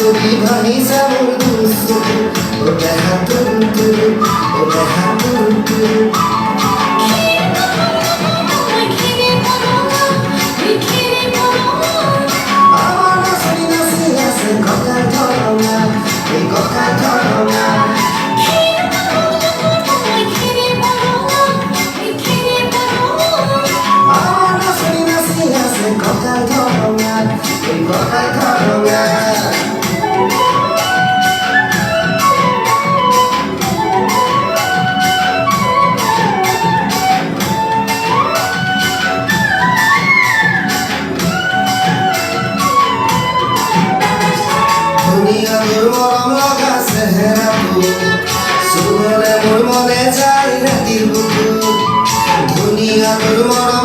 ছবি ভাঙিছা মোৰ দুচকু ও দেহা তুন্তু ও দেহা তুন্তু আমার নাচি নাচি আছে ককাল ধরঙা এই ককাল ধরঙা আমার নাচি নাচি আছে ককাল ধরঙা এই ককাল ধরঙা দুনিয়া তোর মরম লগা চেহেৰাটো চুবলে মোৰ মনে যায় ৰাতিৰ বুকু দুনিয়া তোৰ মৰম